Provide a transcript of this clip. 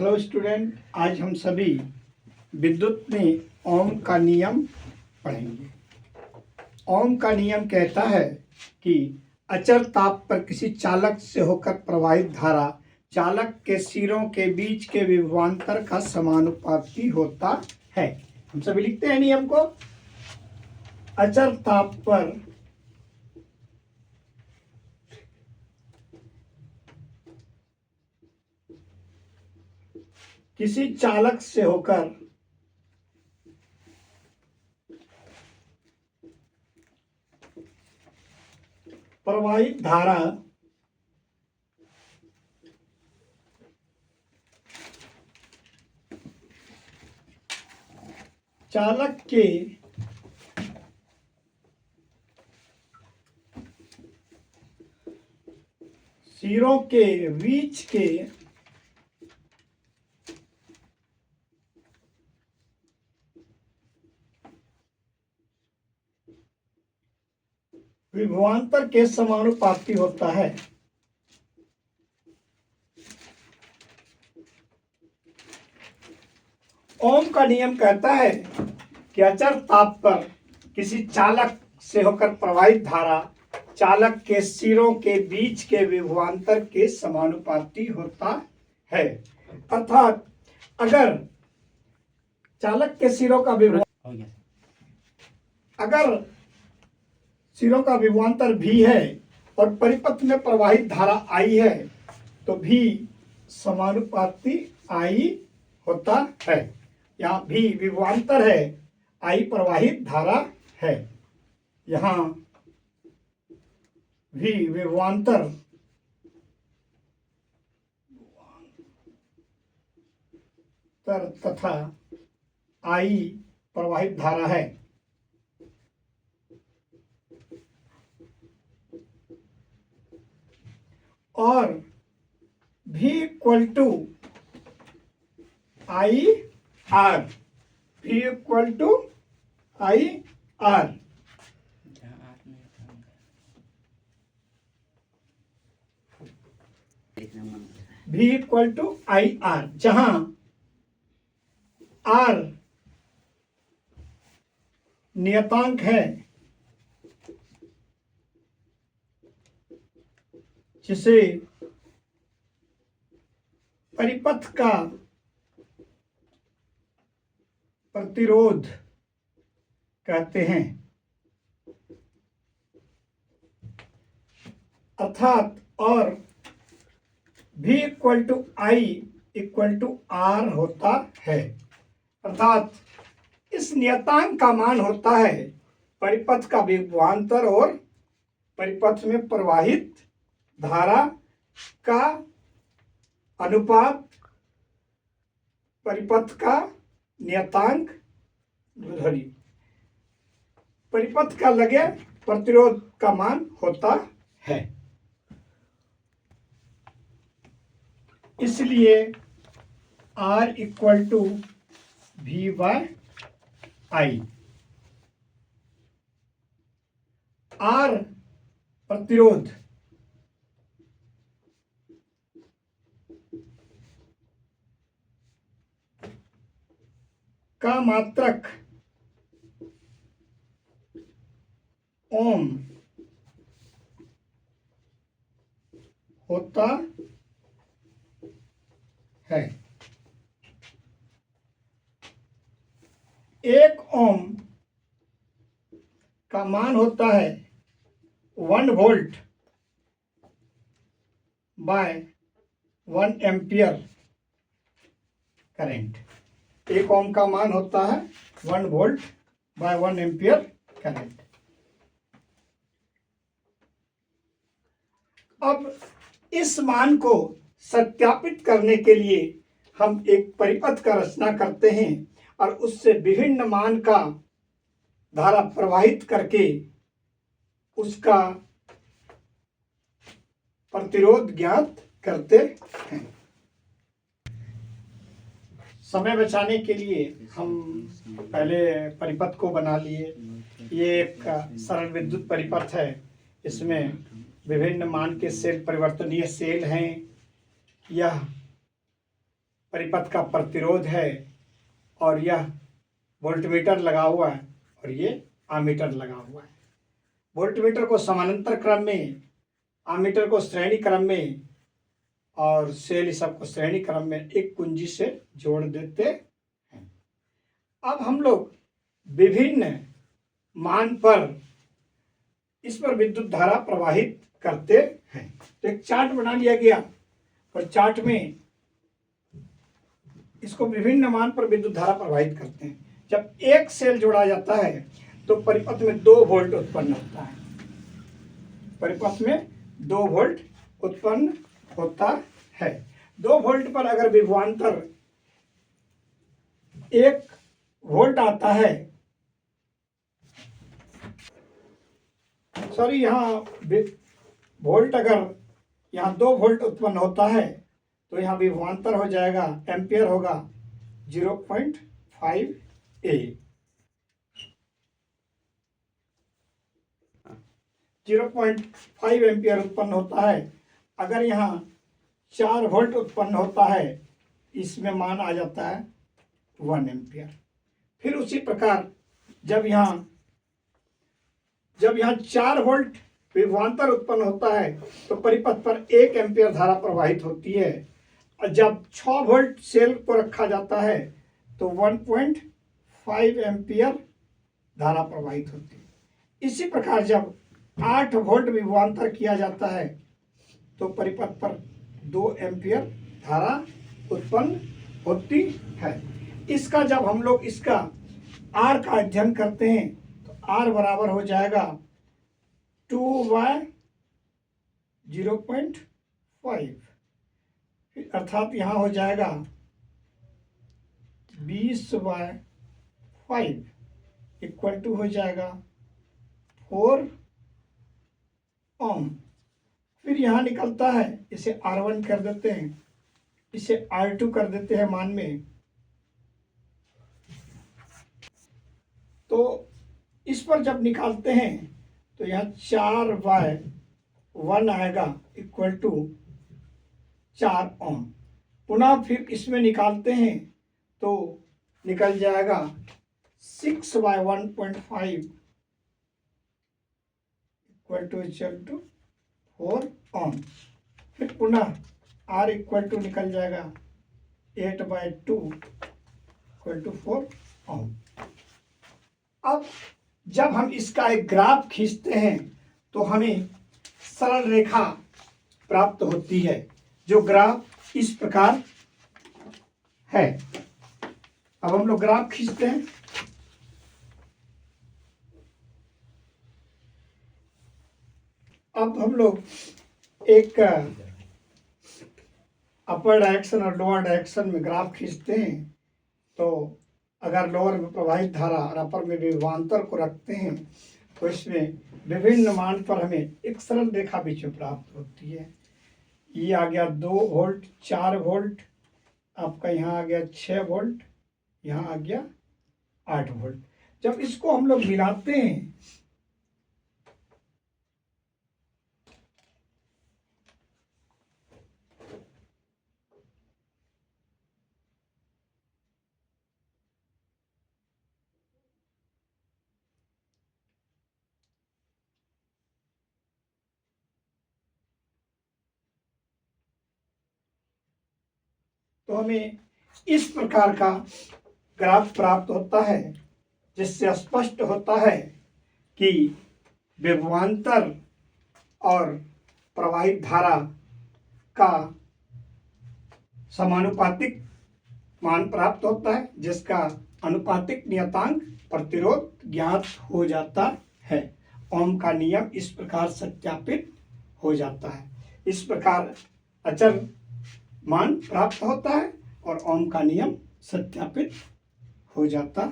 Hello student, आज हम सभी विद्युत में ओम का नियम पढ़ेंगे। ओम का नियम कहता है कि अचर ताप पर किसी चालक से होकर प्रवाहित धारा चालक के सिरों के बीच के विभवांतर का समानुपाती होता है। हम सभी लिखते हैं नियम को। अचर ताप पर किसी चालक से होकर प्रवाहित धारा चालक के सिरों के बीच के विभवांतर के समानुपाती होता है। ओम का नियम कहता है कि अचर ताप पर किसी चालक से होकर प्रवाहित धारा चालक के सिरों के बीच के विभवांतर के समानुपाती होता है। अर्थात अगर चालक के सिरों का विभवांतर भी है और परिपथ में प्रवाहित धारा आई है तो भी समानुपाती आई होता है। यहाँ भी विभवांतर है, आई प्रवाहित धारा है। यहाँ भी विभवांतर तथा आई प्रवाहित धारा है। और V equal to I R, V equal to I R. V equal to I R, जहां आर नियतांक है जिसे परिपथ का प्रतिरोध कहते हैं। अर्थात और V equal to I equal to R होता है। अर्थात इस नियतांक का मान होता है परिपथ का विभवांतर और परिपथ में प्रवाहित धारा का अनुपात परिपथ का नियतांक धरी परिपथ का लगे प्रतिरोध का मान होता है। इसलिए R equal to V by I. R प्रतिरोध का मात्रक ओम होता है। 1 ओम का मान होता है 1 वोल्ट बाय 1 एम्पियर करंट। 1 ओम का मान होता है 1 वोल्ट बाय 1 एम्पियर करंट। अब इस मान को सत्यापित करने के लिए हम एक परिपथ का रचना करते हैं और उससे विभिन्न मान का धारा प्रवाहित करके उसका प्रतिरोध ज्ञात करते हैं। समय बचाने के लिए हम पहले परिपथ को बना लिए। ये एक सरल विद्युत परिपथ है। इसमें विभिन्न मान के सेल परिवर्तनीय सेल हैं। यह परिपथ का प्रतिरोध है और यह वोल्टमीटर लगा हुआ है और ये आमीटर लगा हुआ है। वोल्टमीटर को समानांतर क्रम में, आमीटर को श्रेणी क्रम में और सेल सबको श्रेणी क्रम में एक कुंजी से जोड़ देते हैं। अब हम लोग विभिन्न मान पर इस पर विद्युत धारा प्रवाहित करते हैं। तो एक चार्ट बना लिया गया और चार्ट में इसको विभिन्न मान पर विद्युत धारा प्रवाहित करते हैं। जब एक सेल जोड़ा जाता है तो परिपथ में 2 वोल्ट उत्पन्न होता है। परिपथ में 2 वोल्ट उत्पन्न होता है। 2 वोल्ट पर अगर विभवांतर 1 वोल्ट आता है, सॉरी यहाँ वोल्ट, अगर यहाँ 2 वोल्ट उत्पन्न होता है तो यहाँ विभवांतर हो जाएगा, एम्पियर होगा 0.5 A। 0.5 एम्पियर उत्पन्न होता है। अगर यहाँ 4 वोल्ट उत्पन्न होता है, इसमें मान आ जाता है 1 एम्पियर। फिर उसी प्रकार जब यहाँ 4 वोल्ट विभवांतर उत्पन्न होता है तो परिपथ पर 1 एम्पियर धारा प्रवाहित होती है। और जब 6 वोल्ट सेल को रखा जाता है तो 1.5 एम्पियर धारा प्रवाहित होती है। इसी प्रकार जब 8 वोल्ट विभवांतर किया जाता है तो परिपथ पर 2 एम्पियर धारा उत्पन्न होती है। इसका जब हम लोग इसका आर का अध्ययन करते हैं तो आर बराबर हो जाएगा 2/0.5, अर्थात यहाँ हो जाएगा 20/5 इक्वल टू हो जाएगा 4 ओम। फिर यहाँ निकलता है, इसे R1 कर देते हैं, इसे R2 कर देते हैं मान में। तो इस पर जब निकालते हैं तो यहाँ 4/1 आएगा इक्वल टू 4 ओम। पुनः फिर इसमें निकालते हैं तो निकल जाएगा 6/1.5 इक्वल टू 4 ओम। फिर पुनः R इक्वल टू निकल जाएगा 8/2 इक्वल टू 4 ओम। अब जब हम इसका एक ग्राफ खींचते हैं तो हमें सरल रेखा प्राप्त होती है, जो ग्राफ इस प्रकार है। अब हम लोग ग्राफ खींचते हैं। अब हम लोग एक अपर डायरेक्शन और लोअर डायरेक्शन में ग्राफ खींचते हैं। तो अगर लोअर में प्रवाहित धारा और अपर में विभवांतर को रखते हैं तो इसमें विभिन्न मान पर हमें एक सरल रेखा बीच में प्राप्त होती है। ये आ गया 2 वोल्ट, 4 वोल्ट, आपका यहाँ आ गया 6 वोल्ट, यहाँ आ गया 8 वोल्ट। जब इसको हम लोग मिलाते हैं तो हमें इस प्रकार का ग्राफ प्राप्त होता है, जिससे स्पष्ट होता है कि विभवांतर और प्रवाहित धारा का समानुपातिक मान प्राप्त होता है, जिसका अनुपातिक नियतांक प्रतिरोध ज्ञात हो जाता है। ओम का नियम इस प्रकार सत्यापित हो जाता है। इस प्रकार अचर मान प्राप्त होता है और ओम का नियम सत्यापित हो जाता